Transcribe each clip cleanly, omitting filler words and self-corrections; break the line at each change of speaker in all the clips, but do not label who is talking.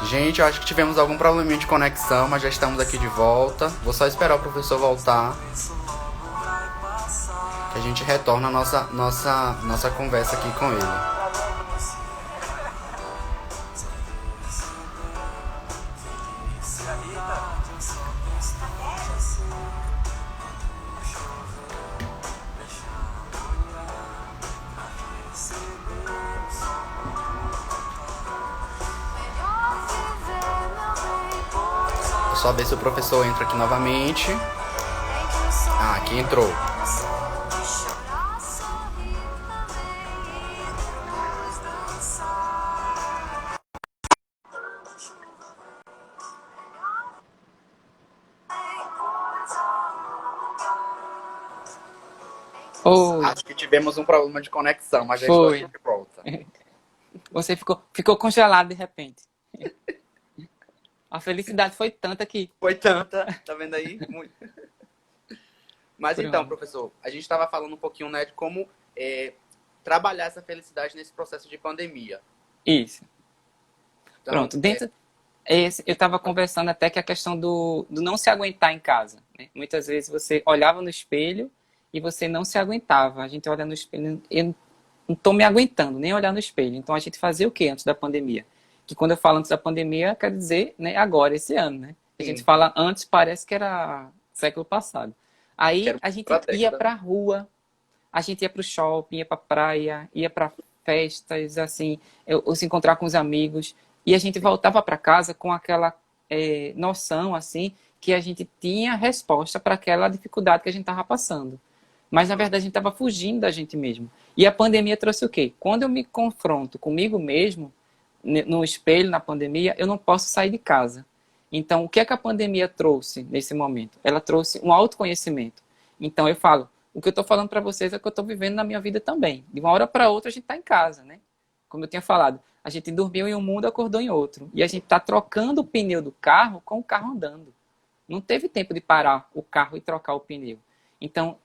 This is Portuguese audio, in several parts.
Gente, eu acho que tivemos algum probleminha de conexão, mas já estamos aqui de volta. Vou só esperar o professor voltar, que a gente retorna a nossa conversa aqui com ele. Só ver se o professor entra aqui novamente. Ah, aqui entrou.
Oi,
Acho que tivemos um problema de conexão, mas já estou aqui
foi.
de volta.
Você ficou congelado de repente. A felicidade foi tanta que...
Foi tanta, tá vendo aí? Muito. Mas então,
Pronto.
professor, a gente estava falando um pouquinho, né, de como trabalhar essa felicidade nesse processo de pandemia.
Isso.
Então,
Pronto. Eu estava conversando até que a questão do não se aguentar em casa, né? Muitas vezes você olhava no espelho e você não se aguentava. A gente olha no espelho, eu não estou me aguentando, nem olhar no espelho. Então a gente fazia o quê antes da pandemia? Que quando eu falo antes da pandemia, quer dizer, né, agora, esse ano, né? A gente
sim,
fala antes, parece que era século passado. Aí
quero
a gente
outra
ia
década.
para a rua, a gente ia para o shopping, ia para a praia, ia para festas, assim, ou se encontrar com os amigos, e a gente voltava para casa com aquela noção, assim, que a gente tinha resposta para aquela dificuldade que a gente estava passando. Mas, na verdade, a gente estava fugindo da gente mesmo. E a pandemia trouxe o quê? Quando eu me confronto comigo mesmo, no espelho, na pandemia, eu não posso sair de casa. Então, o que é que a pandemia trouxe nesse momento? Ela trouxe um autoconhecimento. Então, eu falo, o que eu estou falando para vocês é o que eu estou vivendo na minha vida também. De uma hora para outra, a gente está em casa, né? Como eu tinha falado, a gente dormiu em um mundo, acordou em outro. E a gente está trocando o pneu do carro com o carro andando. Não teve tempo de parar o carro e trocar o pneu. Então,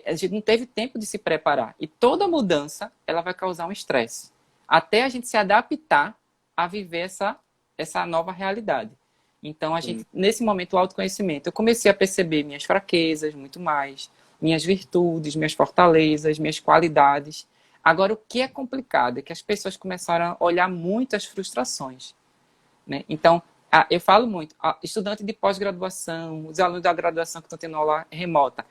a gente não teve tempo de se preparar. E toda mudança, ela vai causar um estresse. Até a gente se adaptar a viver essa nova realidade. Então, a gente, nesse momento, o autoconhecimento, eu comecei a perceber minhas fraquezas muito mais, minhas virtudes, minhas fortalezas, minhas qualidades. Agora, o que é complicado é que as pessoas começaram a olhar muito as frustrações, né? Então, eu falo muito, estudante de pós-graduação, os alunos da graduação que estão tendo aula remota.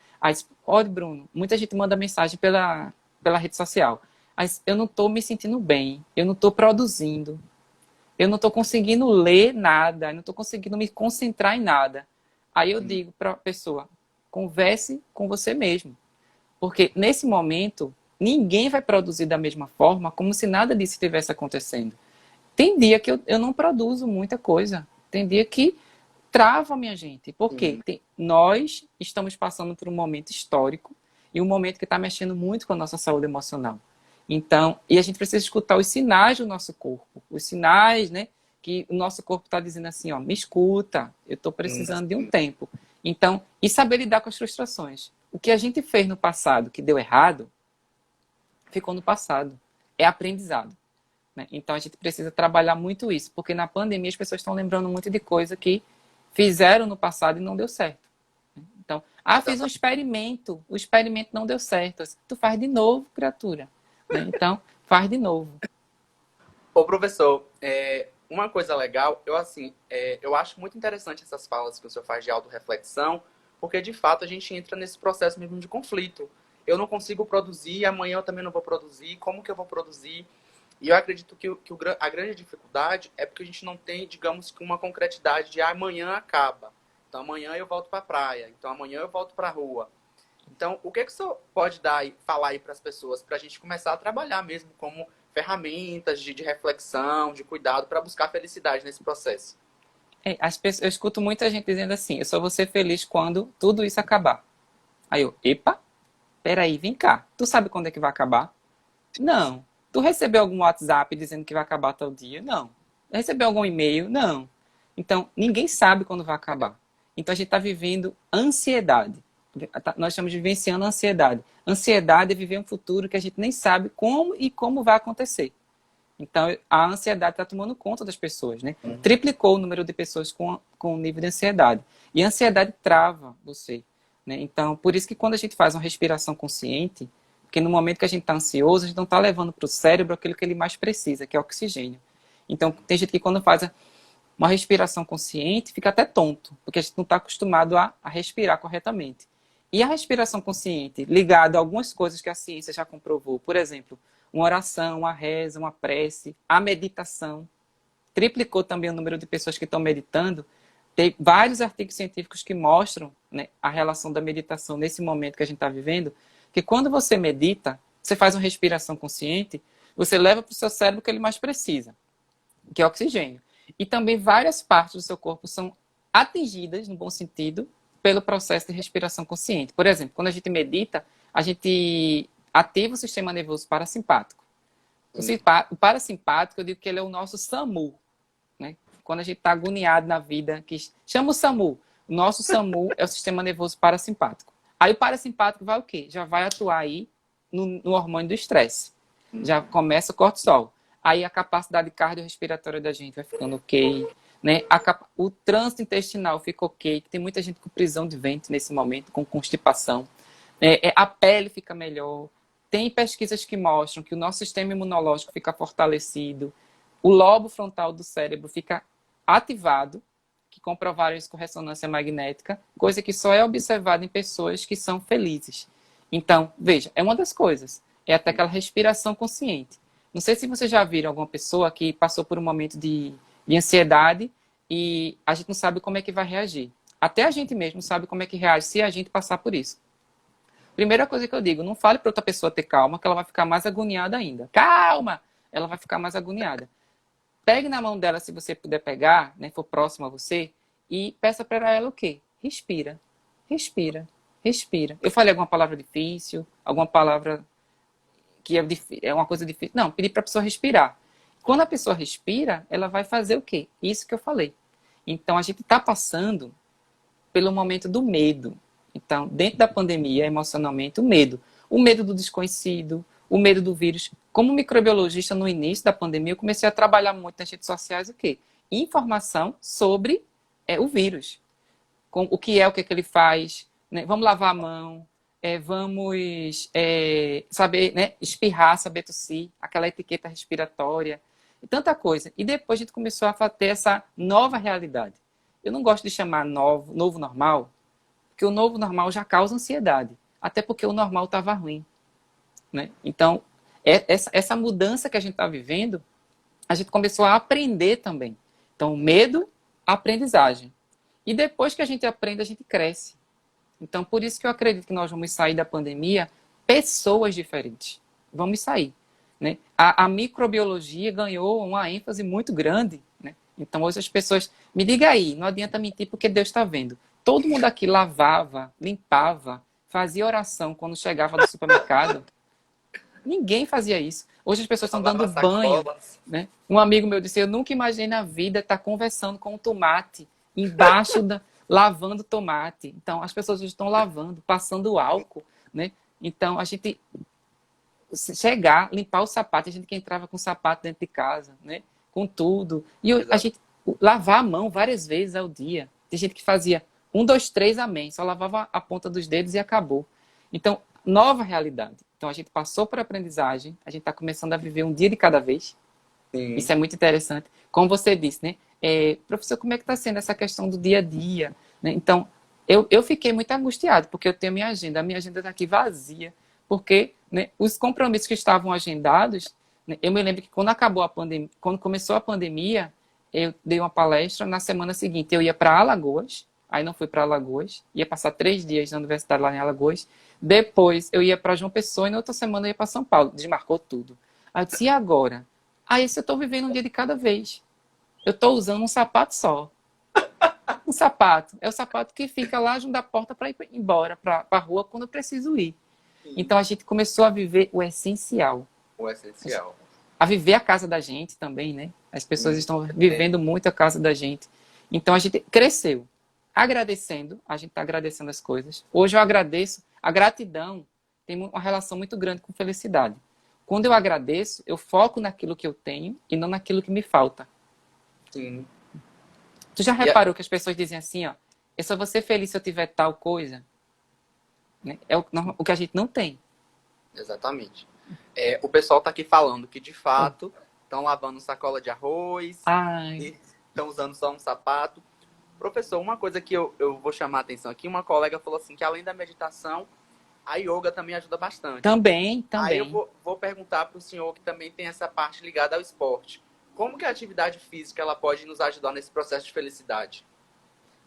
Olha, Bruno, muita gente manda mensagem pela rede social. Mas eu não estou me sentindo bem, eu não estou produzindo, eu não estou conseguindo ler nada, eu não estou conseguindo me concentrar em nada. Aí eu digo para a pessoa, converse com você mesmo. Porque nesse momento, ninguém vai produzir da mesma forma, como se nada disso estivesse acontecendo. Tem dia que eu não produzo muita coisa. Tem dia que trava, minha gente. Porque nós estamos passando por um momento histórico e um momento que está mexendo muito com a nossa saúde emocional. Então, e a gente precisa escutar os sinais do nosso corpo. Os sinais, né? Que o nosso corpo está dizendo assim, ó, me escuta, eu estou precisando de um tempo. Então, e saber lidar com as frustrações. O que a gente fez no passado que deu errado, ficou no passado. É aprendizado, né? Então a gente precisa trabalhar muito isso, porque na pandemia as pessoas estão lembrando muito de coisa que fizeram no passado e não deu certo. Então, fiz um experimento, o experimento não deu certo. Tu faz de novo, criatura, né? Então, faz de novo.
Ô, professor, uma coisa legal, eu acho muito interessante essas falas que o senhor faz de autorreflexão, porque de fato a gente entra nesse processo mesmo de conflito. Eu não consigo produzir, amanhã eu também não vou produzir, como que eu vou produzir? E eu acredito que a grande dificuldade é porque a gente não tem, digamos, uma concretidade de amanhã acaba. Então amanhã eu volto para a praia, então amanhã eu volto para a rua. Então, o que o senhor pode falar aí para as pessoas, para a gente começar a trabalhar mesmo como ferramentas de reflexão, de cuidado, para buscar felicidade nesse processo?
Eu escuto muita gente dizendo assim, eu só vou ser feliz quando tudo isso acabar. Aí eu, epa, peraí, vem cá. Tu sabe quando é que vai acabar? Não. Tu recebeu algum WhatsApp dizendo que vai acabar tal dia? Não. Recebeu algum e-mail? Não. Então, ninguém sabe quando vai acabar. Então, a gente está vivendo ansiedade. nós estamos vivenciando a ansiedade. Ansiedade é viver um futuro que a gente nem sabe como e como vai acontecer. Então, a ansiedade está tomando conta das pessoas, né? Triplicou o número de pessoas com nível de ansiedade. E a ansiedade trava você, né? Então, por isso que quando a gente faz uma respiração consciente, porque no momento que a gente está ansioso, a gente não está levando para o cérebro aquilo que ele mais precisa, que é oxigênio. Então, tem gente que quando faz uma respiração consciente, fica até tonto, porque a gente não está acostumado a respirar corretamente. E a respiração consciente, ligada a algumas coisas que a ciência já comprovou, por exemplo, uma oração, uma reza, uma prece, a meditação, triplicou também o número de pessoas que estão meditando. Tem vários artigos científicos que mostram, né, a relação da meditação nesse momento que a gente está vivendo, que quando você medita, você faz uma respiração consciente, você leva para o seu cérebro o que ele mais precisa, que é oxigênio. E também várias partes do seu corpo são atingidas, no bom sentido, pelo processo de respiração consciente. Por exemplo, quando a gente medita, a gente ativa o sistema nervoso parasimpático. O parasimpático, eu digo que ele é o nosso SAMU, né? Quando a gente está agoniado na vida, que chama o SAMU. O nosso SAMU é o sistema nervoso parasimpático. Aí o parasimpático vai o quê? Já vai atuar aí no hormônio do estresse. Já começa o cortisol. Aí a capacidade cardiorrespiratória da gente vai ficando ok, né? O trânsito intestinal fica ok. Tem muita gente com prisão de ventre nesse momento, com constipação. A pele fica melhor. Tem pesquisas que mostram que o nosso sistema imunológico fica fortalecido. O lobo frontal do cérebro fica ativado, que comprovaram isso com ressonância magnética, coisa que só é observada em pessoas que são felizes. Então, veja, é uma das coisas. É até aquela respiração consciente. Não sei se vocês já viram alguma pessoa que passou por um momento de ansiedade e a gente não sabe como é que vai reagir. Até a gente mesmo sabe como é que reage se a gente passar por isso. Primeira coisa que eu digo, não fale para outra pessoa ter calma, que ela vai ficar mais agoniada ainda. Calma! Ela vai ficar mais agoniada. Pegue na mão dela, se você puder pegar, né, for próximo a você, e peça para ela o quê? Respira, respira, respira. Eu falei alguma palavra difícil, alguma palavra que é uma coisa difícil. Não, pedir para a pessoa respirar. Quando a pessoa respira, ela vai fazer o quê? Isso que eu falei. Então, a gente está passando pelo momento do medo. Então, dentro da pandemia, emocionalmente, o medo. O medo do desconhecido, o medo do vírus. Como microbiologista, no início da pandemia, eu comecei a trabalhar muito nas redes sociais o quê? Informação sobre o vírus. O que é que ele faz, né? Vamos lavar a mão, vamos saber, né, espirrar, saber tossir, aquela etiqueta respiratória, e tanta coisa. E depois a gente começou a ter essa nova realidade. Eu não gosto de chamar novo normal, porque o novo normal já causa ansiedade, até porque o normal estava ruim, né? Então, essa mudança que a gente está vivendo, a gente começou a aprender também. Então, medo, aprendizagem. E depois que a gente aprende, a gente cresce. Então, por isso que eu acredito que nós vamos sair da pandemia pessoas diferentes. Vamos sair, né? A microbiologia ganhou uma ênfase muito grande, né? Então, hoje as pessoas... Me diga aí, não adianta mentir porque Deus está vendo. Todo mundo aqui lavava, limpava, fazia oração quando chegava do supermercado. Ninguém fazia isso. Hoje as pessoas estão dando banho, né? Um amigo meu disse, eu nunca imaginei na vida estar conversando com um tomate embaixo lavando tomate. Então, as pessoas estão lavando, passando álcool, né? Então, a gente chegar, limpar o sapato, a gente que entrava com o sapato dentro de casa, né? Com tudo. E a gente lavar a mão várias vezes ao dia. Tem gente que fazia 1, 2, 3, amém. Só lavava a ponta dos dedos e acabou. Então, nova realidade. Então, a gente passou por aprendizagem, a gente está começando a viver um dia de cada vez. Sim. Isso é muito interessante. Como você disse, né? Professor, como é que está sendo essa questão do dia a dia? Né? Então, eu fiquei muito angustiado, porque eu tenho a minha agenda está aqui vazia, porque, né, os compromissos que estavam agendados, né, eu me lembro que quando acabou a pandemia, quando começou a pandemia, eu dei uma palestra, na semana seguinte eu ia para Alagoas, aí não fui para Alagoas, ia passar 3 dias na universidade lá em Alagoas, depois eu ia para João Pessoa e na outra semana eu ia para São Paulo, desmarcou tudo. Aí eu disse, e agora? Aí eu estou vivendo um dia de cada vez. Eu estou usando um sapato só. Um sapato. É o sapato que fica lá junto da porta para ir embora, para a rua, quando eu preciso ir. Sim. Então, a gente começou a viver o essencial.
O essencial.
A viver a casa da gente também, né? As pessoas estão vivendo muito a casa da gente. Então, a gente cresceu. agradecendo, a gente está agradecendo as coisas. Hoje eu agradeço, a gratidão tem uma relação muito grande com felicidade. Quando eu agradeço, eu foco naquilo que eu tenho e não naquilo que me falta.
Sim.
Tu já
E a-
reparou que as pessoas dizem assim, ó, eu só vou ser feliz se eu tiver tal coisa? Né? É o que a gente não tem.
Exatamente. O pessoal está aqui falando que, de fato, estão lavando sacola de arroz
Ai,
e estão usando só um sapato. Professor, uma coisa que eu vou chamar a atenção aqui, uma colega falou assim que, além da meditação, a yoga também ajuda bastante.
também,
Aí eu
também.
vou perguntar para o senhor, que também tem essa parte ligada ao esporte. Como que a atividade física ela pode nos ajudar nesse processo de felicidade?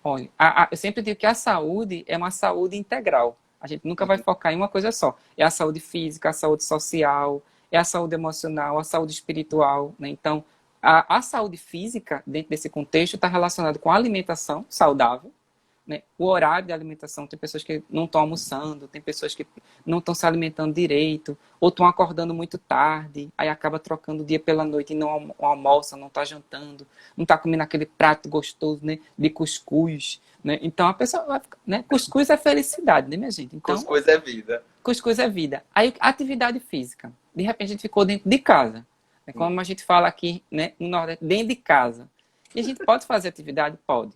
Olha, eu sempre digo que a saúde é uma saúde integral. A gente nunca vai
Uhum.
focar em uma coisa só. É a saúde física, a saúde social, é a saúde emocional, a saúde espiritual, né? Então, a saúde física, dentro desse contexto, está relacionada com a alimentação saudável, né? O horário de alimentação, tem pessoas que não estão almoçando, tem pessoas que não estão se alimentando direito, ou estão acordando muito tarde, aí acaba trocando o dia pela noite e não almoça, não está jantando, não está comendo aquele prato gostoso, né, de cuscuz, né? Então a pessoa vai ficar, né? Cuscuz é felicidade, né, minha gente? Então,
Cuscuz é vida.
cuscuz é vida. Aí, atividade física. De repente a gente ficou dentro de casa, né? Como a gente fala aqui, né, no Nordeste, dentro de casa. E a gente pode fazer atividade? Pode.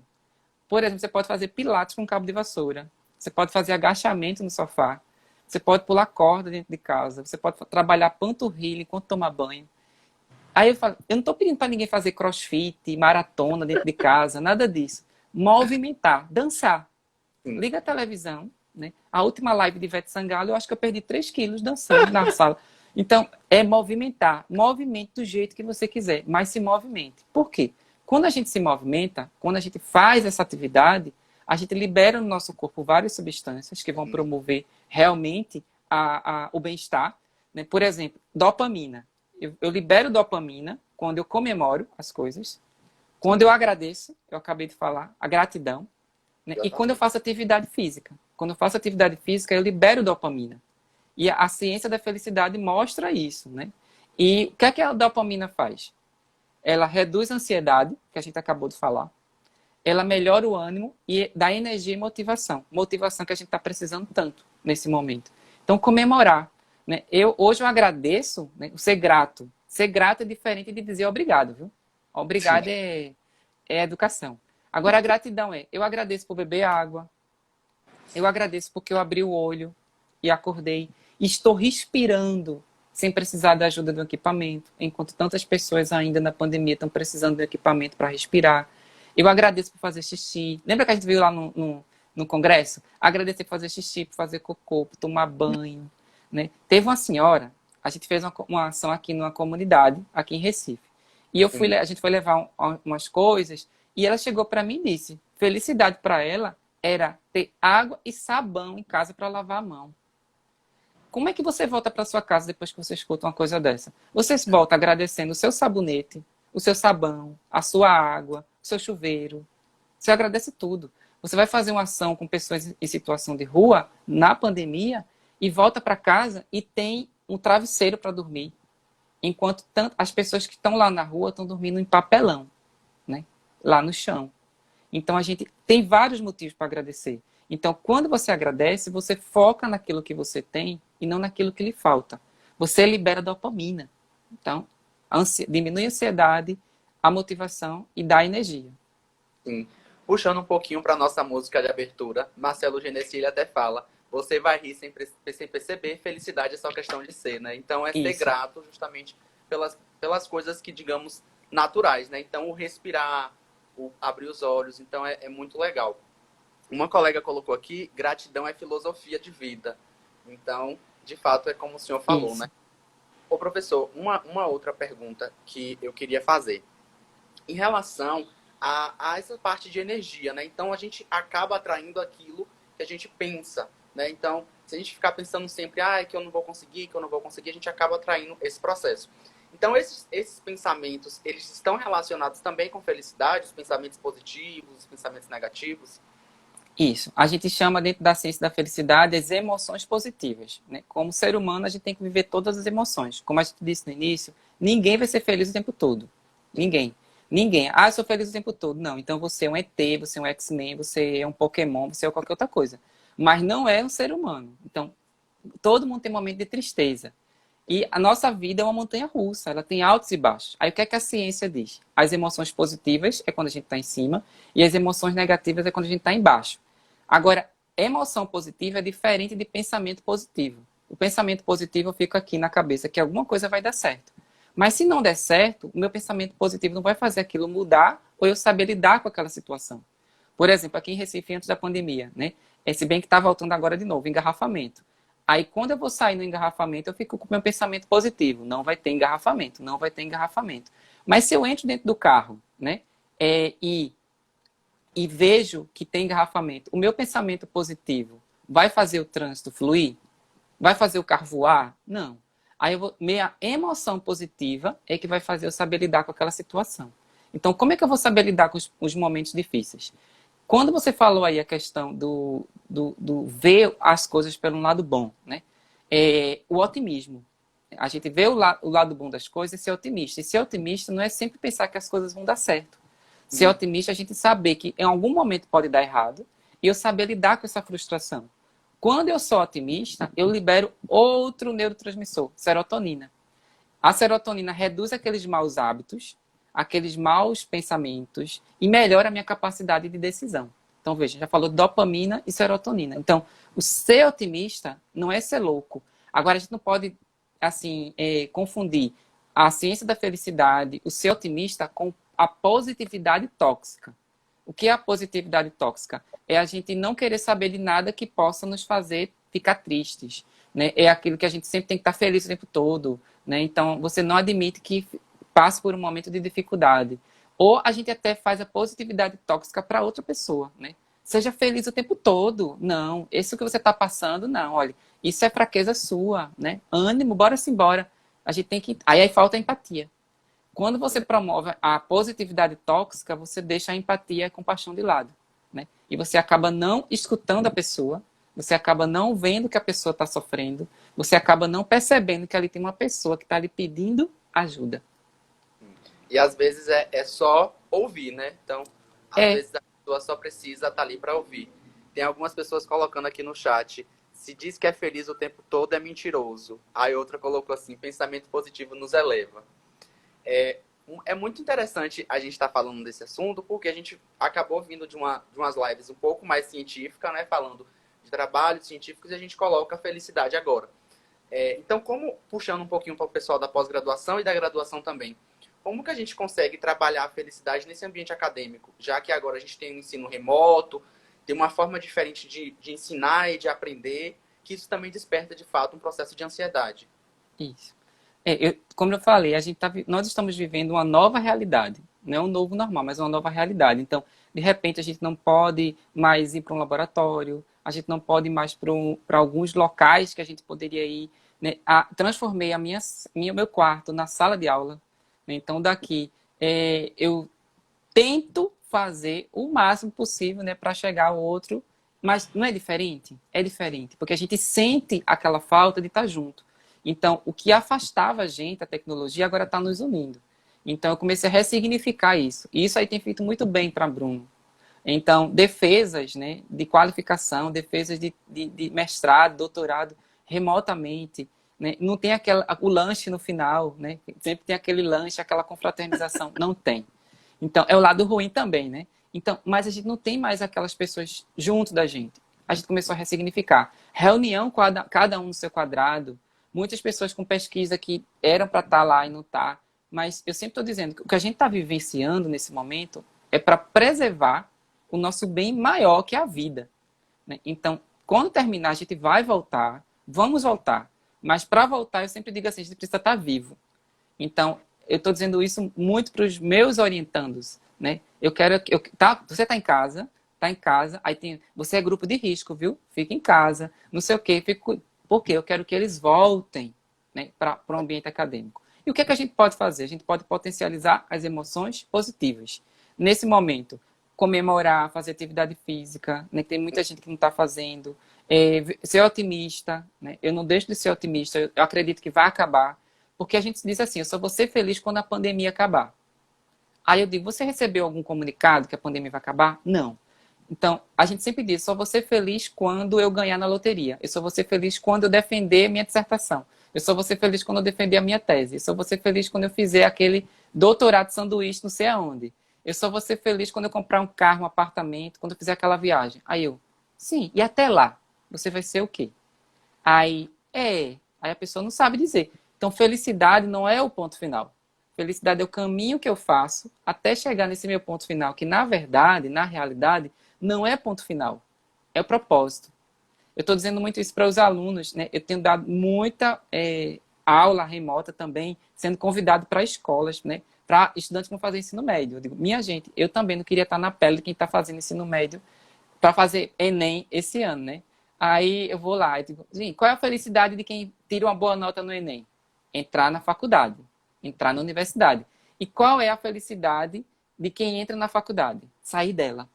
Por exemplo, você pode fazer pilates com cabo de vassoura. Você pode fazer agachamento no sofá. Você pode pular corda dentro de casa. Você pode trabalhar panturrilha enquanto toma banho. Aí eu falo, eu não estou pedindo para ninguém fazer crossfit, maratona dentro de casa, nada disso. Movimentar, dançar.
Sim.
Liga a televisão, né? A última live de Ivete Sangalo, eu acho que eu perdi 3 quilos dançando na sala. Então, é movimentar. Movimente do jeito que você quiser, mas se movimente. Por quê? Quando a gente se movimenta, quando a gente faz essa atividade, a gente libera no nosso corpo várias substâncias que vão promover realmente o bem-estar. Né? Por exemplo, dopamina. Eu libero dopamina quando eu comemoro as coisas, quando eu agradeço, eu acabei de falar, a gratidão, né? E quando eu
Exatamente.
faço atividade física. Quando eu faço atividade física, eu libero dopamina. E a ciência da felicidade mostra isso, né? E o que é que a dopamina faz? Ela reduz a ansiedade, que a gente acabou de falar. Ela melhora o ânimo e dá energia e motivação. Motivação que a gente está precisando tanto nesse momento. Então, comemorar. Né? Hoje eu agradeço, né? O ser grato. Ser grato é diferente de dizer obrigado, viu? Obrigado
Sim.
é educação. Agora, a gratidão eu agradeço por beber água, eu agradeço porque eu abri o olho e acordei. E estou respirando sem precisar da ajuda do equipamento, enquanto tantas pessoas ainda na pandemia estão precisando do equipamento para respirar. Eu agradeço por fazer xixi. Lembra que a gente viu lá no congresso? Agradecer por fazer xixi, por fazer cocô, por tomar banho. Né? Teve uma senhora, a gente fez uma ação aqui numa comunidade, aqui em Recife. E
Sim.
a gente foi levar umas coisas, e ela chegou para mim e disse: felicidade para ela era ter água e sabão em casa para lavar a mão. Como é que você volta para sua casa depois que você escuta uma coisa dessa? Você volta agradecendo o seu sabonete, o seu sabão, a sua água, o seu chuveiro. Você agradece tudo. Você vai fazer uma ação com pessoas em situação de rua na pandemia e volta para casa e tem um travesseiro para dormir. Enquanto as pessoas que estão lá na rua estão dormindo em papelão, né? Lá no chão. Então a gente tem vários motivos para agradecer. Então, quando você agradece, você foca naquilo que você tem e não naquilo que lhe falta. Você libera dopamina. Então, diminui a ansiedade, a motivação e dá energia.
Sim. Puxando um pouquinho para nossa música de abertura, Marcelo Genesi ele até fala: você vai rir sem perceber, felicidade é só questão de ser, né? Então é ser
Isso,
grato justamente pelas coisas que, digamos, naturais, né? Então o respirar, o abrir os olhos, então é muito legal. Uma colega colocou aqui: gratidão é filosofia de vida. Então, de fato, é como o senhor falou, né?
isso.
Ô professor, uma outra pergunta que eu queria fazer em relação a essa parte de energia, né? Então a gente acaba atraindo aquilo que a gente pensa, né? Então, se a gente ficar pensando sempre, que eu não vou conseguir, que eu não vou conseguir, a gente acaba atraindo esse processo. Então, esses pensamentos, eles estão relacionados também com felicidade, os pensamentos positivos, os pensamentos negativos?
Isso. A gente chama dentro da ciência da felicidade as emoções positivas. Né? Como ser humano, a gente tem que viver todas as emoções. Como a gente disse no início, ninguém vai ser feliz o tempo todo. Ninguém. Ninguém. Ah, eu sou feliz o tempo todo. Não, então você é um ET, você é um X-Men, você é um Pokémon, você é qualquer outra coisa. Mas não é um ser humano. Então, todo mundo tem momento de tristeza. E a nossa vida é uma montanha russa, ela tem altos e baixos. Aí o que é que a ciência diz? As emoções positivas é quando a gente está em cima e as emoções negativas é quando a gente está embaixo. Agora, emoção positiva é diferente de pensamento positivo. O pensamento positivo fica aqui na cabeça, que alguma coisa vai dar certo. Mas se não der certo, o meu pensamento positivo não vai fazer aquilo mudar ou eu saber lidar com aquela situação. Por exemplo, aqui em Recife, antes da pandemia, né? Se bem que está voltando agora de novo, engarrafamento. Aí, quando eu vou sair no engarrafamento, eu fico com o meu pensamento positivo. Não vai ter engarrafamento, não vai ter engarrafamento. Mas se eu entro dentro do carro, né? É, e vejo que tem engarrafamento, o meu pensamento positivo vai fazer o trânsito fluir? Vai fazer o carro voar? Não. Aí minha emoção positiva é que vai fazer eu saber lidar com aquela situação. Então, como é que eu vou saber lidar com os momentos difíceis? Quando você falou aí a questão do ver as coisas pelo lado bom, né? O otimismo. A gente vê o lado bom das coisas e ser otimista. E ser otimista não é sempre pensar que as coisas vão dar certo. Ser otimista é a gente saber que em algum momento pode dar errado e eu saber lidar com essa frustração. Quando eu sou otimista, eu libero outro neurotransmissor, serotonina. A serotonina reduz aqueles maus hábitos, aqueles maus pensamentos e melhora a minha capacidade de decisão. Então, veja, já falou dopamina e serotonina. Então, o ser otimista não é ser louco. Agora, a gente não pode, assim, confundir a ciência da felicidade, o ser otimista, com a positividade tóxica. O que é a positividade tóxica? É a gente não querer saber de nada que possa nos fazer ficar tristes. Né? É aquilo que a gente sempre tem que estar feliz o tempo todo. Né? Então, você não admite que passe por um momento de dificuldade. Ou a gente até faz a positividade tóxica para outra pessoa. Né? Seja feliz o tempo todo. Não, isso que você está passando, não. Olha, isso é fraqueza sua. Né? Ânimo, bora-se embora. A gente tem que... Aí falta a empatia. Quando você promove a positividade tóxica, você deixa a empatia e a compaixão de lado. Né? E você acaba não escutando a pessoa, você acaba não vendo que a pessoa está sofrendo, você acaba não percebendo que ali tem uma pessoa que está lhe pedindo ajuda.
E às vezes é só ouvir, né? Então, às vezes a pessoa só precisa estar ali para ouvir. Tem algumas pessoas colocando aqui no chat: se diz que é feliz o tempo todo, é mentiroso. Aí outra colocou assim: pensamento positivo nos eleva. É muito interessante a gente estar falando desse assunto, porque a gente acabou vindo de umas lives um pouco mais científicas, né? Falando de trabalhos científicos, e a gente coloca a felicidade agora. Então, como puxando um pouquinho para o pessoal da pós-graduação e da graduação também, como que a gente consegue trabalhar a felicidade nesse ambiente acadêmico? Já que agora a gente tem um ensino remoto, tem uma forma diferente de ensinar e de aprender, que isso também desperta, de fato, um processo de ansiedade.
Isso. Como eu falei, nós estamos vivendo uma nova realidade. Não é um novo normal, mas uma nova realidade. Então, de repente, a gente não pode mais ir para um laboratório, a gente não pode ir mais para alguns locais que a gente poderia ir. Né? Transformei meu quarto na sala de aula. Né? Então, daqui, eu tento fazer o máximo possível, né, para chegar ao outro, mas não é diferente? É diferente, porque a gente sente aquela falta de estar junto. Então, o que afastava a gente, a tecnologia, agora está nos unindo. Então, eu comecei a ressignificar isso. E isso aí tem feito muito bem para Bruno. Então, defesas, né, de qualificação, defesas de mestrado, doutorado, remotamente. Né? Não tem o lanche no final, né? Sempre tem aquele lanche, aquela confraternização. Não tem. Então, é o lado ruim também, né? Então, mas a gente não tem mais aquelas pessoas junto da gente. A gente começou a ressignificar. Reunião, cada um no seu quadrado. Muitas pessoas com pesquisa que eram para estar lá e não tá. Mas eu sempre estou dizendo que o que a gente está vivenciando nesse momento é para preservar o nosso bem maior, que é a vida. Né? Então, quando terminar, a gente vai voltar, vamos voltar. Mas para voltar, eu sempre digo assim, a gente precisa estar vivo. Então, eu estou dizendo isso muito para os meus orientandos, né? Você está em casa, aí você é grupo de risco, viu? Fica em casa, não sei o quê, porque eu quero que eles voltem, né, para o ambiente acadêmico. E o que é que a gente pode fazer? A gente pode potencializar as emoções positivas. Nesse momento, comemorar, fazer atividade física, né? Tem muita gente que não está fazendo. Ser otimista, né? Eu não deixo de ser otimista, eu acredito que vai acabar. Porque a gente diz assim, eu só vou ser feliz quando a pandemia acabar. Aí eu digo, você recebeu algum comunicado que a pandemia vai acabar? Não. Então, a gente sempre diz, só vou ser feliz quando eu ganhar na loteria. Eu só vou ser feliz quando eu defender minha dissertação. Eu só vou ser feliz quando eu defender a minha tese. Eu só vou ser feliz quando eu fizer aquele doutorado de sanduíche não sei aonde. Eu só vou ser feliz quando eu comprar um carro, um apartamento, quando eu fizer aquela viagem. Aí eu, sim, e até lá, você vai ser o quê? Aí a pessoa não sabe dizer. Então, felicidade não é o ponto final. Felicidade é o caminho que eu faço até chegar nesse meu ponto final, que na verdade, na realidade, não é ponto final, é o propósito. Eu estou dizendo muito isso para os alunos, né? Eu tenho dado muita aula remota também, sendo convidado para escolas, né? Para estudantes que vão fazer ensino médio. Eu digo, minha gente, eu também não queria estar na pele de quem está fazendo ensino médio para fazer Enem esse ano, né? Aí eu vou lá e digo, gente, qual é a felicidade de quem tira uma boa nota no Enem? Entrar na faculdade, entrar na universidade. E qual é a felicidade de quem entra na faculdade? Sair dela.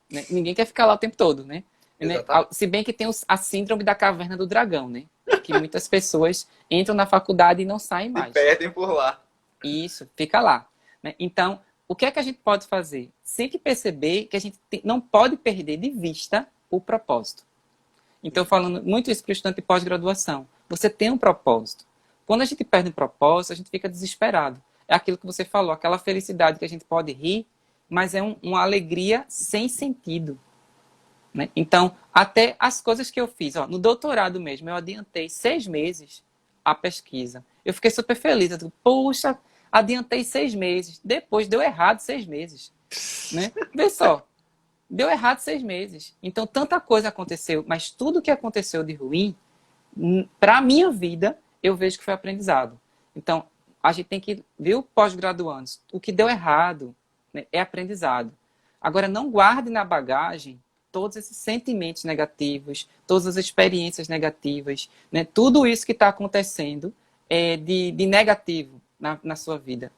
Né? Ninguém quer ficar lá o tempo todo, né?
Exatamente.
Se bem que tem a síndrome da caverna do dragão, né? Que muitas pessoas entram na faculdade e não saem
Se
mais.
perdem por lá.
E isso, fica lá. Né? Então, o que é que a gente pode fazer? Sempre perceber que a gente não pode perder de vista o propósito. Então, falando muito isso para o estudante de pós-graduação. Você tem um propósito. Quando a gente perde um propósito, a gente fica desesperado. É aquilo que você falou, aquela felicidade que a gente pode rir, mas é uma alegria sem sentido. Né? Então, até as coisas que eu fiz, ó, no doutorado mesmo, eu adiantei 6 meses a pesquisa. Eu fiquei super feliz. Eu digo, puxa, adiantei 6 meses. Depois deu errado 6 meses. Né? Vê só, deu errado 6 meses. Então, tanta coisa aconteceu, mas tudo que aconteceu de ruim, para a minha vida, eu vejo que foi aprendizado. Então, a gente tem que ver o pós-graduandos. O que deu errado, né, é aprendizado. Agora, não guarde na bagagem todos esses sentimentos negativos, todas as experiências negativas, né, tudo isso que está acontecendo de negativo na sua vida.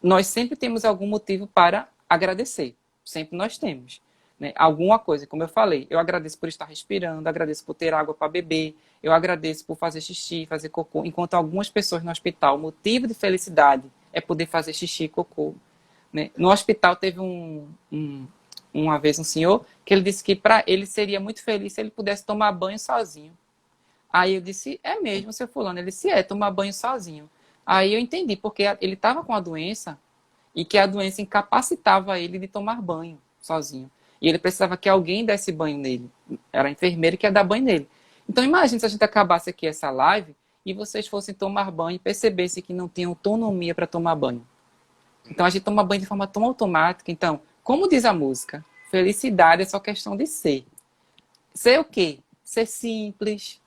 Nós sempre temos algum motivo para agradecer. Sempre nós temos. Né? Alguma coisa, como eu falei, eu agradeço por estar respirando, agradeço por ter água para beber, eu agradeço por fazer xixi, fazer cocô, enquanto algumas pessoas no hospital, o motivo de felicidade é poder fazer xixi e cocô. Né? No hospital teve uma vez um senhor que ele disse que para ele seria muito feliz se ele pudesse tomar banho sozinho. Aí eu disse, é mesmo, seu fulano? Ele disse, tomar banho sozinho. Aí eu entendi, porque ele estava com a doença e que a doença incapacitava ele de tomar banho sozinho. E ele precisava que alguém desse banho nele. Era a enfermeira que ia dar banho nele. Então imagine se a gente acabasse aqui essa live e vocês fossem tomar banho e percebessem que não tinham autonomia para tomar banho. Então a gente toma banho de forma tão automática. Então, como diz a música, felicidade é só questão de ser. Ser o quê? Ser simples,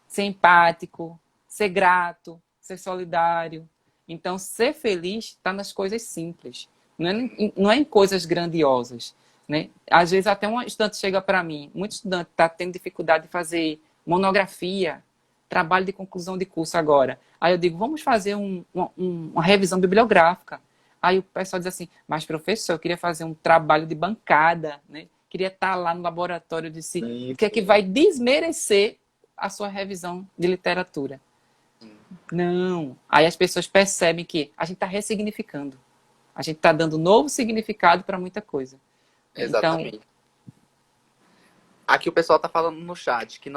ser empático, ser grato, ser solidário. Então, ser feliz está nas coisas simples, não é em coisas grandiosas. Né? Às vezes, até um estudante chega para mim, muito estudante está tendo dificuldade de fazer monografia, trabalho de conclusão de curso agora. Aí eu digo, vamos fazer uma revisão bibliográfica. Aí o pessoal diz assim, mas professor, eu queria fazer um trabalho de bancada, né? Queria estar lá no laboratório, eu disse, o que é que vai desmerecer a sua revisão de literatura? Não. Aí as pessoas percebem que a gente está ressignificando. A gente está dando novo significado para muita coisa. Então,
Exatamente. Aqui o pessoal tá falando no chat que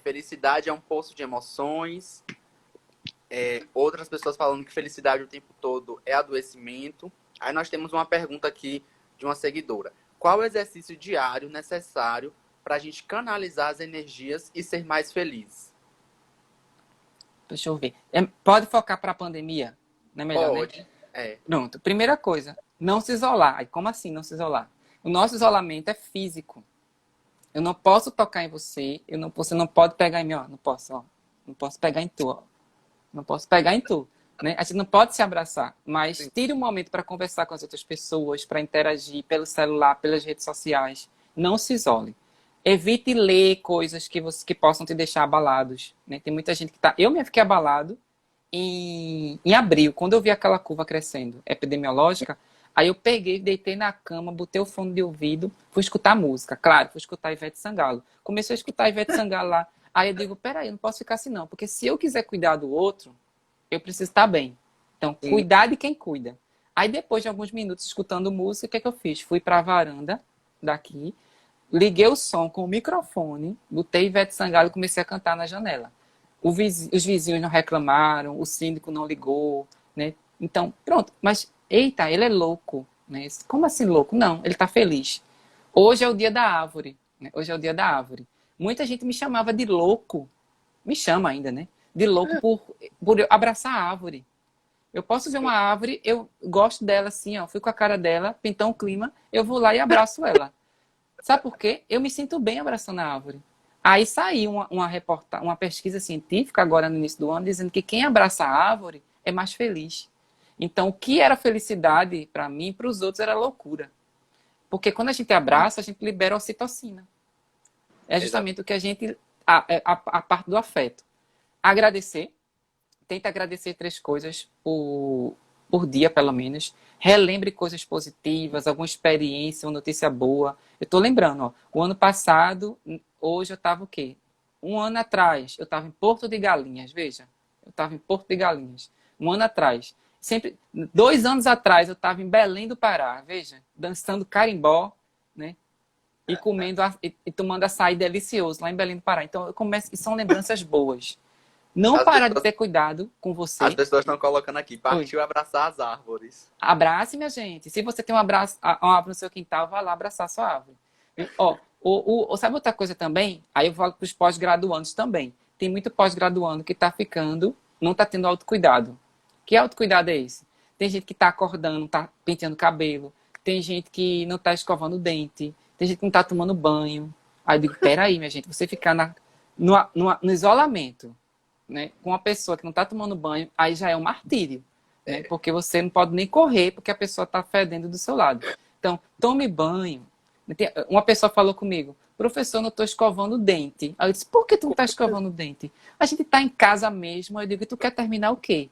felicidade é um poço de emoções. Outras pessoas falando que felicidade o tempo todo é adoecimento. Aí nós temos uma pergunta aqui de uma seguidora. Qual o exercício diário necessário para a gente canalizar as energias e ser mais feliz?
deixa eu ver. Pode focar para a pandemia? Não é melhor, né?
Pode. É.
Pronto. Primeira coisa, não se isolar. Aí, como assim não se isolar? O nosso isolamento é físico. Eu não posso tocar em você, você não pode pegar em mim, ó. Não posso, ó. Não posso pegar em tu, ó. Não posso pegar em tu. Né? A gente não pode se abraçar, mas
Sim.
tire um momento para conversar com as outras pessoas, para interagir pelo celular, pelas redes sociais. Não se isole. Evite ler coisas que possam te deixar abalados. Né? Tem muita gente que tá. Eu me fiquei abalado em abril, quando eu vi aquela curva crescendo epidemiológica. Aí eu peguei, deitei na cama, botei o fone de ouvido, fui escutar música. Claro, fui escutar Ivete Sangalo. Comecei a escutar Ivete Sangalo lá. Aí eu digo, peraí, eu não posso ficar assim não, porque se eu quiser cuidar do outro, eu preciso estar bem. Então,
Sim.
cuidar de quem cuida. Aí depois de alguns minutos escutando música, o que é que eu fiz? Fui para a varanda daqui, liguei o som com o microfone, botei Ivete Sangalo e comecei a cantar na janela. Os vizinhos não reclamaram, o síndico não ligou, né? Então, pronto. Mas, eita, ele é louco, né? Como assim louco? Não, ele está feliz. Hoje é o dia da árvore, né? Hoje é o dia da árvore. Muita gente me chamava de louco, me chama ainda, né? De louco por eu abraçar a árvore. Eu posso ver uma árvore, eu gosto dela assim, ó, fui com a cara dela, pintar um clima, eu vou lá e abraço ela. Sabe por quê? Eu me sinto bem abraçando a árvore. Aí saiu uma pesquisa científica agora no início do ano dizendo que quem abraça a árvore é mais feliz. Então, o que era felicidade para mim, para os outros era loucura. Porque quando a gente abraça, a gente libera ocitocina. É
Exato.
justamente o que a gente... A parte do afeto. Agradecer. Tenta agradecer 3 coisas por dia, pelo menos. Relembre coisas positivas, alguma experiência, uma notícia boa. Eu estou lembrando, ó, o ano passado, hoje eu estava o quê? Um ano atrás, eu estava em Porto de Galinhas, veja. Eu estava em Porto de Galinhas. Um ano atrás. 2 anos atrás, eu estava em Belém do Pará, veja. Dançando carimbó, né? E comendo e tomando açaí delicioso lá em Belém do Pará. Então, e são lembranças boas. Não
As
parar de
pessoas,
ter cuidado com
as
você.
pessoas estão colocando aqui,
Oi.
partiu abraçar as árvores.
Abrace, minha gente. Se você tem uma árvore no seu quintal, vá lá abraçar a sua árvore. Ó, sabe outra coisa também? Aí eu falo para os pós-graduandos também. Tem muito pós-graduando que está ficando, não está tendo autocuidado. Que autocuidado é esse? Tem gente que está acordando, está penteando cabelo. Tem gente que não está escovando o dente. Tem gente que não está tomando banho. Aí eu digo, peraí, minha gente, você ficar no isolamento, né, com uma pessoa que não está tomando banho, aí já é um martírio, né, porque você não pode nem correr porque a pessoa está fedendo do seu lado. Então, tome banho. Uma pessoa falou comigo, professor, não estou escovando o dente. Aí eu disse, por que tu não está escovando o dente? A gente está em casa mesmo. Aí eu digo, tu quer terminar o quê?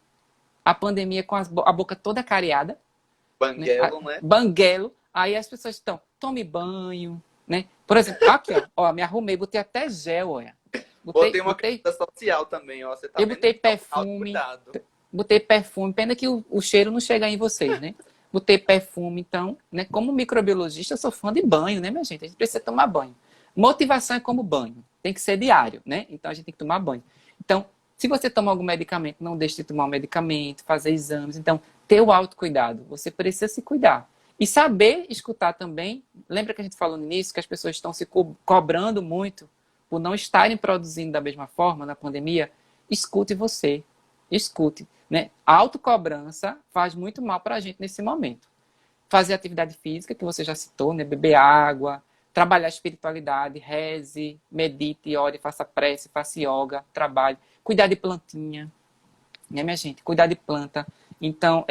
A pandemia com a boca toda cariada, né?
Banguelo, né?
Banguelo. Aí as pessoas estão, tome banho, né? Por exemplo, aqui, ó, me arrumei, botei até gel, olha.
Botei uma
Botei,
camisa social também, ó. Você tá
eu
vendo?
botei
Então,
perfume,
autocuidado.
botei perfume, pena que o cheiro não chega em vocês, né? Botei perfume, então, né? Como microbiologista, eu sou fã de banho, né, minha gente? A gente precisa tomar banho. Motivação é como banho, tem que ser diário, né? Então a gente tem que tomar banho. Então, se você toma algum medicamento, não deixe de tomar o medicamento, fazer exames. Então, ter o autocuidado, você precisa se cuidar. E saber escutar também. Lembra que a gente falou no início que as pessoas estão se cobrando muito por não estarem produzindo da mesma forma na pandemia? Escute você. Escute. Né? A autocobrança faz muito mal para a gente nesse momento. Fazer atividade física, que você já citou, né? Beber água, trabalhar a espiritualidade, reze, medite, ore, faça prece, faça yoga, trabalhe. Cuidar de plantinha, né, minha gente? Cuidar de planta. Então,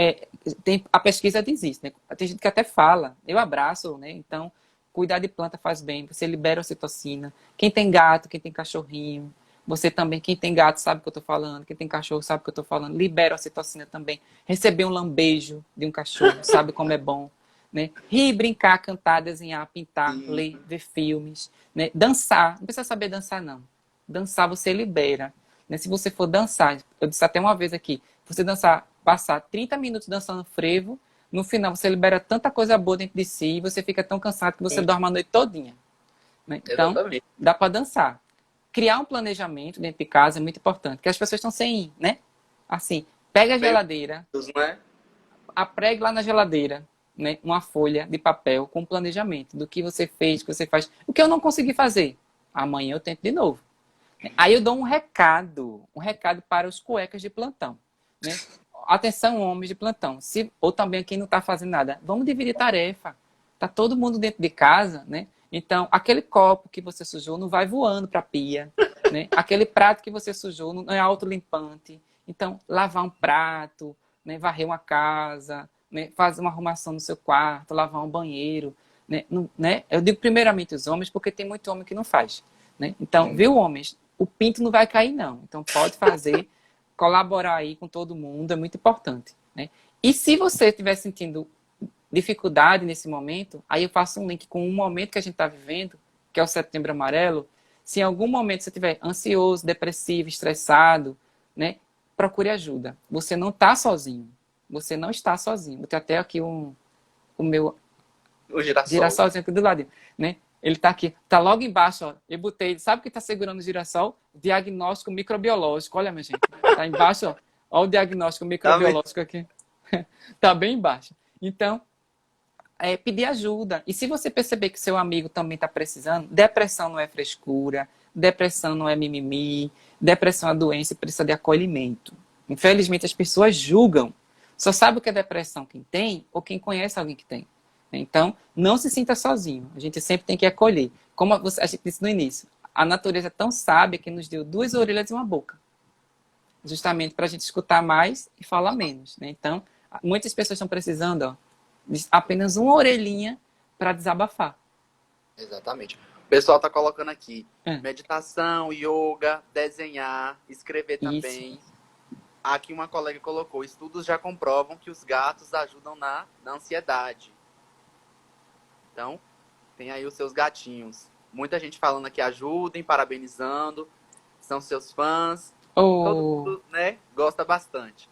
a pesquisa diz isso, né? Tem gente que até fala, eu abraço, né? Então, cuidar de planta faz bem, você libera a ocitocina. Quem tem gato, quem tem cachorrinho, você também, quem tem gato sabe o que eu tô falando, quem tem cachorro sabe o que eu tô falando, libera a ocitocina também. Receber um lambejo de um cachorro, sabe como é bom, né? Rir, brincar, cantar, desenhar, pintar,
Sim.
ler, ver filmes, né? Dançar, não precisa saber dançar, não. Dançar você libera. Né? Se você for dançar, eu disse até uma vez aqui, você dançar, passar 30 minutos dançando frevo, no final você libera tanta coisa boa dentro de si e você fica tão cansado que você
Sim,
dorme a noite todinha. Né? Então,
exatamente.
dá para dançar. Criar um planejamento dentro de casa é muito importante, porque as pessoas estão sem ir, né? Assim, pega a
Meio
geladeira,
né?
pregue lá na geladeira, né, uma folha de papel com planejamento do que você fez, que você faz. O que eu não consegui fazer, amanhã eu tento de novo. Aí eu dou um recado para os cuecas de plantão, né? Atenção, homens de plantão, ou também quem não está fazendo nada, vamos dividir tarefa. Tá todo mundo dentro de casa, né? Então, aquele copo que você sujou não vai voando para a pia, né? Aquele prato que você sujou não é autolimpante. Então, lavar um prato, né? Varrer uma casa, né? Fazer uma arrumação no seu quarto, lavar um banheiro, né? Né? Eu digo primeiramente os homens, porque tem muito homem que não faz, né? Então, viu, homens? O pinto não vai cair, não. Então, pode fazer, colaborar aí com todo mundo, é muito importante, né? E se você estiver sentindo dificuldade nesse momento, aí eu faço um link com um momento que a gente está vivendo, que é o Setembro Amarelo. Se em algum momento você estiver ansioso, depressivo, estressado, né, procure ajuda. Você não está sozinho. você não está sozinho. Vou ter até aqui o meu
O girassol.
girassolzinho aqui do lado, né? Ele tá aqui, tá logo embaixo, ó. Eu botei, sabe o que tá segurando o girassol? Diagnóstico microbiológico. Olha, minha gente. Tá embaixo, ó. Ó o diagnóstico
Tá vendo?
microbiológico aqui. Tá bem embaixo. Então, pedir ajuda. E se você perceber que seu amigo também está precisando, depressão não é frescura, depressão não é mimimi, depressão é doença e precisa de acolhimento. Infelizmente, as pessoas julgam. Só sabe o que é depressão quem tem ou quem conhece alguém que tem. Então, não se sinta sozinho. A gente sempre tem que acolher. Como a gente disse no início, a natureza é tão sábia que nos deu 2 orelhas e uma boca. Justamente para a gente escutar mais e falar menos. Né? Então, muitas pessoas estão precisando, ó, de apenas uma orelhinha para desabafar.
Exatamente. O pessoal tá colocando aqui
É.
meditação, yoga, desenhar, escrever
Isso.
também. Aqui uma colega colocou, estudos já comprovam que os gatos ajudam na ansiedade. Então, tem aí os seus gatinhos. Muita gente falando aqui, ajudem, parabenizando, são seus fãs. Todo
Oh,
mundo, né, gosta bastante.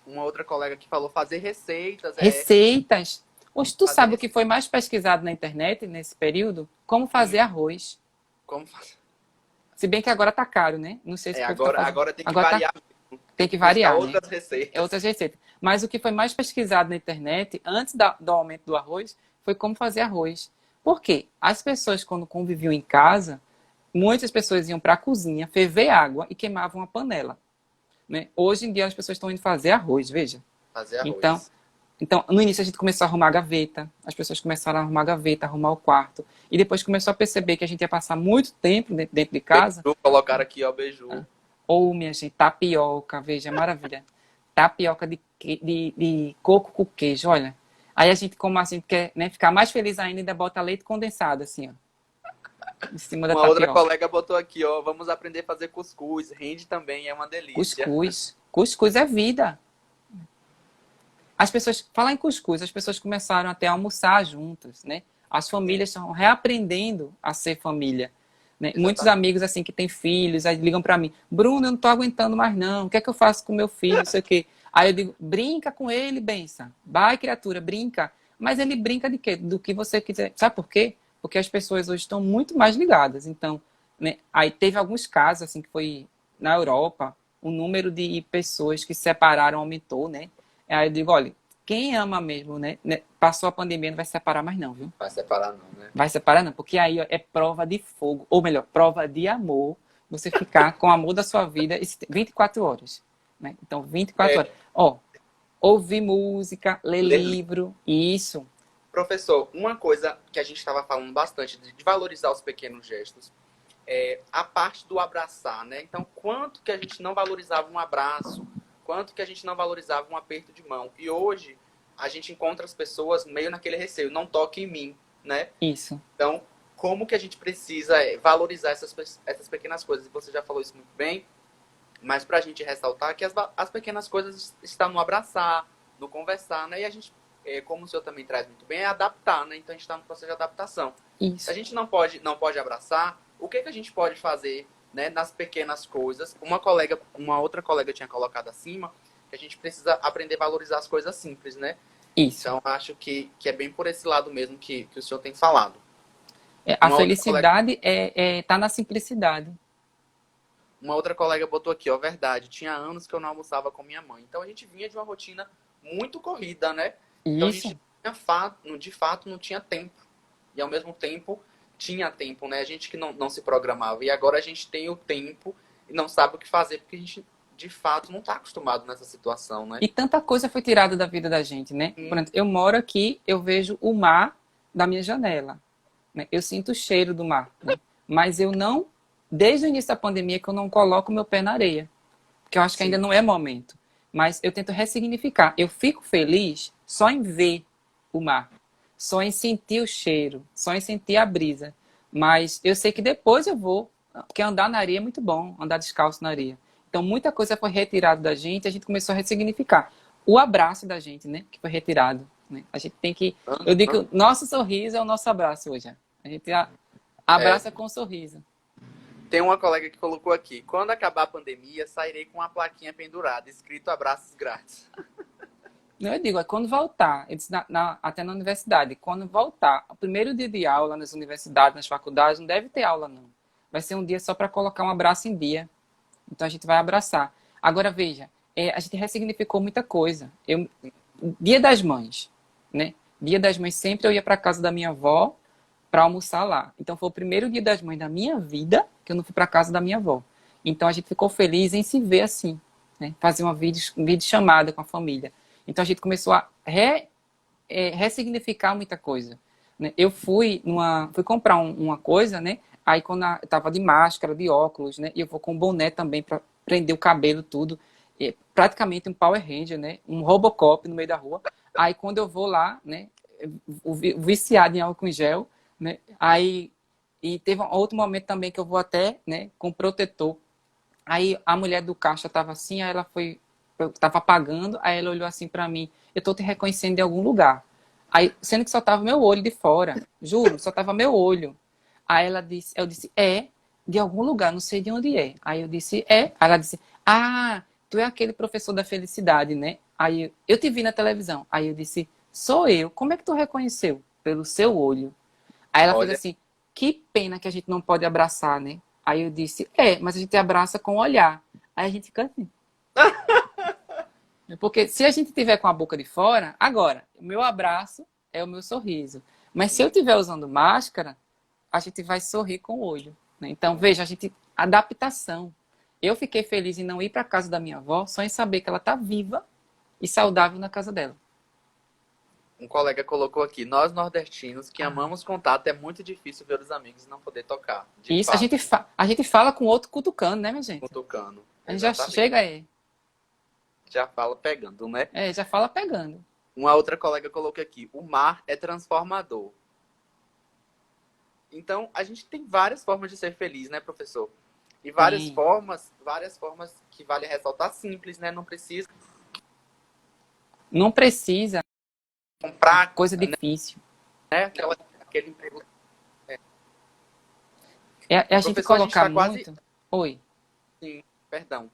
Uma outra colega que falou fazer receitas.
receitas. Hoje tu
Fazer
sabe o que foi mais pesquisado na internet nesse período? Como fazer arroz.
Como fazer?
Se bem que agora tá caro, né? Não sei se o povo tá fazendo.
Agora tem que
Agora
variar.
tem que
Buscar
variar, né?
outras receitas.
Outras receitas. Mas o que foi mais pesquisado na internet, antes do aumento do arroz, foi como fazer arroz. Por quê? As pessoas, quando conviviam em casa, muitas pessoas iam para a cozinha, ferver água e queimavam a panela. Né? Hoje em dia, as pessoas estão indo fazer arroz, veja.
Fazer arroz.
Então, no início a gente começou a arrumar a gaveta, as pessoas começaram a arrumar a gaveta, arrumar o quarto, e depois começou a perceber que a gente ia passar muito tempo dentro de casa.
Beiju, colocaram aqui, ó, beiju.
Ou, minha gente, tapioca, veja, maravilha. Tapioca de coco com queijo, olha. Aí a gente, como assim, quer, né, ficar mais feliz ainda bota leite condensado, assim, ó. Em cima da
Uma outra
tapioca.
colega botou aqui, ó, vamos aprender a fazer cuscuz. Rende também, é uma delícia.
Cuscuz. Cuscuz é vida. As pessoas, falar em cuscuz, as pessoas começaram até a almoçar juntas, né? As famílias estão reaprendendo a ser família. Né? Muitos amigos, assim, que têm filhos, aí ligam para mim, Bruno, eu não tô aguentando mais não, o que é que eu faço com meu filho, não sei o quê. Aí eu digo, brinca com ele, benção. Vai, criatura, brinca. Mas ele brinca de quê? Do que você quiser. Sabe por quê? Porque as pessoas hoje estão muito mais ligadas. Então, né? Aí teve alguns casos, assim, que foi na Europa, o número de pessoas que se separaram aumentou, né? Aí eu digo, olha, quem ama mesmo, né? Passou a pandemia, não vai se separar mais não, viu?
Vai separar não, né?
Vai separar não, porque aí ó, é prova de fogo, ou melhor, prova de amor, você ficar com o amor da sua vida 24 horas, né? Então, 24 horas. Ó, ouvir música, ler livro, isso.
Professor, uma coisa que a gente estava falando bastante de valorizar os pequenos gestos, é a parte do abraçar, né? Então, quanto que a gente não valorizava um abraço, quanto que a gente não valorizava um aperto de mão. E hoje, a gente encontra as pessoas meio naquele receio, não toque em mim, né?
Isso.
Então, como que a gente precisa valorizar essas pequenas coisas? Você já falou isso muito bem, mas para a gente ressaltar que as pequenas coisas estão no abraçar, no conversar, né? E a gente, como o senhor também traz muito bem, é adaptar, né? Então, a gente está no processo de adaptação.
Isso.
Se a gente não pode abraçar, o que a gente pode fazer, né, nas pequenas coisas? Uma outra colega tinha colocado acima, que a gente precisa aprender a valorizar as coisas simples, né?
Isso.
Então, acho que é bem por esse lado mesmo que o senhor tem falado.
A felicidade tá na simplicidade.
Uma outra colega botou aqui, ó, verdade, tinha anos que eu não almoçava com minha mãe. Então, a gente vinha de uma rotina muito corrida, né? Então,
Isso.
a gente, de fato, não tinha tempo. E, ao mesmo tempo, tinha tempo, né? A gente que não se programava. E agora a gente tem o tempo e não sabe o que fazer, porque a gente, de fato, não está acostumado nessa situação, né?
E tanta coisa foi tirada da vida da gente, né? Por exemplo, eu moro aqui, eu vejo o mar da minha janela. Né? Eu sinto o cheiro do mar. Né? Mas eu não, desde o início da pandemia, que eu não coloco meu pé na areia. Porque eu acho que ainda não é momento. Mas eu tento ressignificar. Eu fico feliz só em ver o mar. Só em sentir o cheiro. Só em sentir a brisa. Mas eu sei que depois eu vou. Porque andar na areia é muito bom. Andar descalço na areia. Então, muita coisa foi retirada da gente, a gente começou a ressignificar. O abraço da gente, né? Que foi retirado. Né? A gente tem que... Eu digo que o nosso sorriso é o nosso abraço hoje. A gente abraça com um sorriso.
Tem uma colega que colocou aqui: quando acabar a pandemia, sairei com uma plaquinha pendurada, escrito abraços grátis.
Eu digo, é quando voltar, eu disse até na universidade, quando voltar, o primeiro dia de aula nas universidades, nas faculdades, não deve ter aula, não. Vai ser um dia só para colocar um abraço em dia. Então a gente vai abraçar. Agora, veja, a gente ressignificou muita coisa. Dia das Mães, né? Dia das Mães, sempre eu ia para casa da minha avó para almoçar lá. Então foi o primeiro Dia das Mães da minha vida que eu não fui para casa da minha avó. Então a gente ficou feliz em se ver assim, né? Fazer uma vídeo chamada com a família. Então a gente começou a ressignificar muita coisa, né? Eu fui comprar uma coisa, né? Aí quando eu tava de máscara, de óculos, né? E eu vou com boné também para prender o cabelo, tudo. Praticamente um Power Ranger, né? Um Robocop no meio da rua. Aí quando eu vou lá, né? O viciado em álcool em gel, né? Aí e teve um outro momento também que eu vou até, né? Com protetor. Aí a mulher do caixa tava assim, aí ela foi, eu tava pagando, aí ela olhou assim para mim, eu tô te reconhecendo de algum lugar. Aí, sendo que só tava meu olho de fora, juro, só tava meu olho. Aí eu disse, de algum lugar, não sei de onde é. Aí eu disse, é. Aí ela disse, ah, tu é aquele professor da felicidade, né? Aí eu te vi na televisão. Aí eu disse, sou eu. Como é que tu reconheceu? Pelo seu olho. Aí ela fez
Olha,
assim, que pena que a gente não pode abraçar, né? Aí eu disse, mas a gente abraça com o olhar. Aí a gente fica assim. Porque se a gente tiver com a boca de fora, agora, o meu abraço é o meu sorriso. Mas se eu estiver usando máscara, a gente vai sorrir com o olho, né? Então, veja, adaptação. Eu fiquei feliz em não ir para a casa da minha avó, só em saber que ela está viva e saudável na casa dela.
um colega colocou aqui: nós nordestinos que
Ah.
amamos contato, é muito difícil ver os amigos e não poder tocar. De
Isso,
fato,
a gente fala com o outro cutucando, né, minha gente?
cutucando.
A gente já
Exatamente.
chega aí,
Já fala pegando, né?
já fala pegando.
Uma outra colega colocou aqui: o mar é transformador. Então, a gente tem várias formas de ser feliz, né, professor? E
Sim.
várias formas que vale ressaltar simples, né? Não precisa
Não precisa
comprar,
coisa difícil.
né, aquele emprego.
É a gente
Professor, a gente
colocar
está quase,
muito. Oi.
sim, perdão,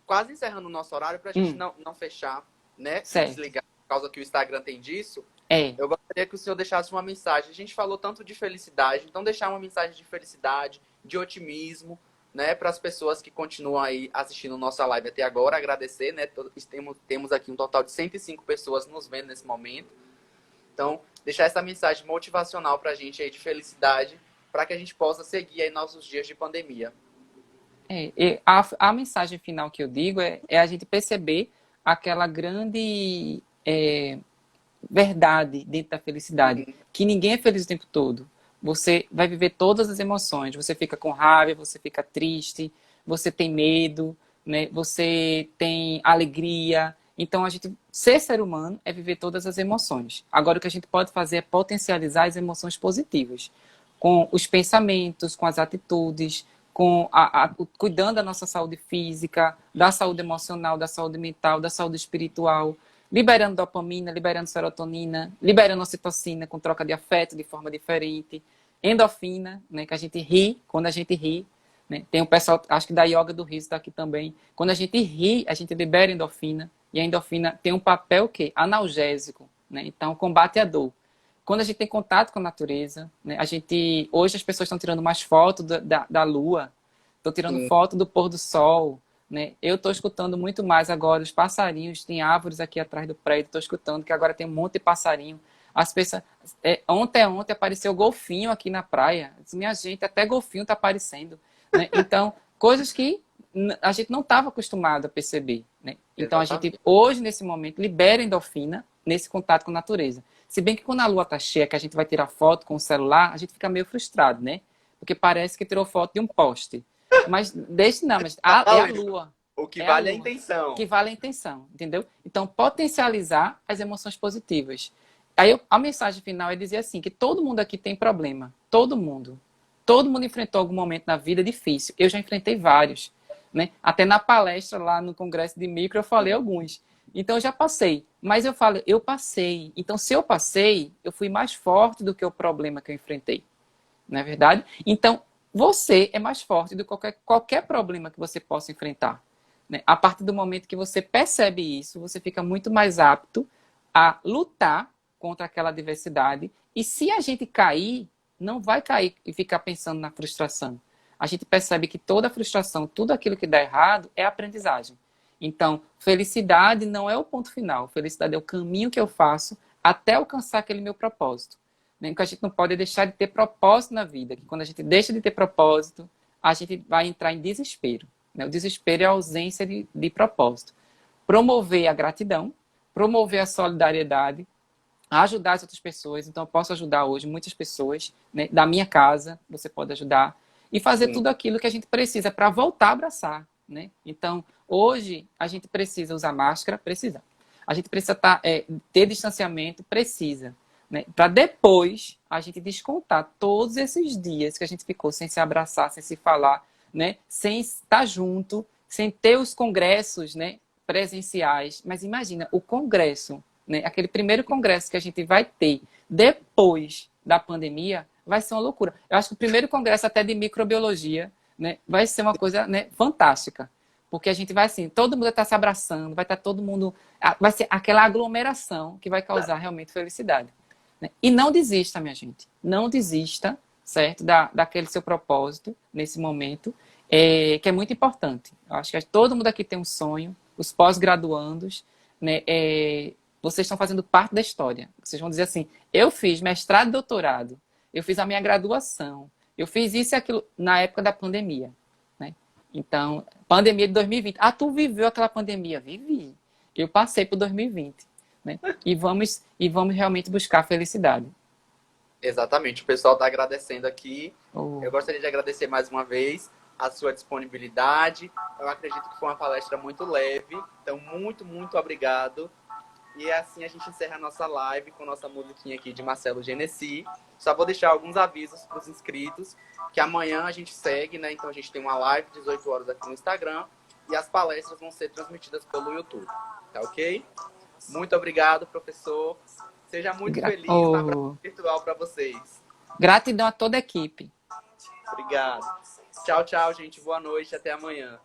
quase encerrando o nosso horário para a gente não fechar, né, e
Certo.
desligar, por causa que o Instagram tem disso.
É.
Eu gostaria que o senhor deixasse uma mensagem. A gente falou tanto de felicidade, então deixar uma mensagem de felicidade, de otimismo, né, para as pessoas que continuam aí assistindo nossa live até agora. Agradecer, né? Temos aqui um total de 105 pessoas nos vendo nesse momento. Então, deixar essa mensagem motivacional para a gente aí de felicidade, para que a gente possa seguir aí nossos dias de pandemia.
E a mensagem final que eu digo é a gente perceber aquela grande verdade dentro da felicidade,
Uhum.
que ninguém é feliz o tempo todo. Você vai viver todas as emoções. Você fica com raiva, você fica triste, você tem medo, né? Você tem alegria. Então, ser humano é viver todas as emoções. Agora, o que a gente pode fazer é potencializar as emoções positivas, com os pensamentos, com as atitudes, cuidando da nossa saúde física, da saúde emocional, da saúde mental, da saúde espiritual, liberando dopamina, liberando serotonina, liberando ocitocina com troca de afeto de forma diferente, endorfina, né, que a gente ri, quando a gente ri, né, tem um pessoal, acho que da yoga do riso está aqui também, quando a gente ri, a gente libera endorfina, e a endorfina tem um papel que analgésico, né, então combate a dor. Quando a gente tem contato com a natureza, né, hoje as pessoas estão tirando mais fotos da lua, estão tirando
Sim.
foto do pôr do sol, né? Eu estou escutando muito mais agora os passarinhos, tem árvores aqui atrás do prédio, estou escutando que agora tem um monte de passarinho. As pessoas, ontem apareceu golfinho aqui na praia. Minha gente, até golfinho está aparecendo, né? Então, coisas que a gente não estava acostumado a perceber, né? Então, a gente, hoje, nesse momento, libera endorfina nesse contato com a natureza. Se bem que quando a lua está cheia, que a gente vai tirar foto com o celular, a gente fica meio frustrado, né? Porque parece que tirou foto de um poste. Mas é a lua.
O que
É a
vale é a
lua.
intenção.
Que vale a intenção, entendeu? Então, potencializar as emoções positivas. Aí a mensagem final é dizer assim, que todo mundo aqui tem problema. Todo mundo. Todo mundo enfrentou algum momento na vida difícil. Eu já enfrentei vários, né? Até na palestra lá no Congresso de Micro eu falei alguns. Então eu já passei. Mas eu falo, eu passei. Então se eu passei, eu fui mais forte do que o problema que eu enfrentei. Não é verdade? Então, você é mais forte do que qualquer problema que você possa enfrentar. Né? A partir do momento que você percebe isso, você fica muito mais apto a lutar contra aquela adversidade. E se a gente cair, não vai cair e ficar pensando na frustração. A gente percebe que toda frustração, tudo aquilo que dá errado, é aprendizagem. Então, felicidade não é o ponto final. Felicidade é o caminho que eu faço até alcançar aquele meu propósito. Né? Porque a gente não pode deixar de ter propósito na vida. Que quando a gente deixa de ter propósito, a gente vai entrar em desespero. Né? O desespero é a ausência de propósito. Promover a gratidão, promover a solidariedade, ajudar as outras pessoas. Então, eu posso ajudar hoje muitas pessoas, né? Da minha casa, você pode ajudar. E fazer
Sim,
tudo aquilo que a gente precisa para voltar a abraçar. Né? Então, hoje, a gente precisa usar máscara? Precisa. A gente precisa ter distanciamento? Precisa. Né? Para depois a gente descontar todos esses dias que a gente ficou sem se abraçar, sem se falar, né? Sem estar junto, sem ter os congressos, né? Presenciais. Mas imagina, o congresso, né? Aquele primeiro congresso que a gente vai ter depois da pandemia, vai ser uma loucura. Eu acho que o primeiro congresso até de microbiologia, né? Vai ser uma coisa, né? Fantástica. Porque a gente vai assim, todo mundo vai estar se abraçando, vai estar todo mundo. Vai ser aquela aglomeração que vai causar realmente felicidade. Né? E não desista, minha gente. Não desista, certo? Daquele seu propósito nesse momento, que é muito importante. Eu acho que todo mundo aqui tem um sonho, os pós-graduandos, né? Vocês estão fazendo parte da história. Vocês vão dizer assim: eu fiz mestrado e doutorado, eu fiz a minha graduação, eu fiz isso e aquilo na época da pandemia. Né? Então, pandemia de 2020. Ah, tu viveu aquela pandemia? Vivi. Eu passei por 2020. Né? E vamos realmente buscar a felicidade.
exatamente. O pessoal está agradecendo aqui.
Oh,
Eu gostaria de agradecer mais uma vez a sua disponibilidade. Eu acredito que foi uma palestra muito leve. Então, muito, muito obrigado. E assim a gente encerra a nossa live com nossa musiquinha aqui de Marcelo Genesi. Só vou deixar alguns avisos para os inscritos, que amanhã a gente segue, né? Então a gente tem uma live 18 horas aqui no Instagram e as palestras vão ser transmitidas pelo YouTube. Tá ok? Muito obrigado, professor. Seja muito feliz. Um abraço
oh.
virtual para vocês.
Gratidão a toda a equipe.
Obrigado. Tchau, tchau, gente. Boa noite. Até amanhã.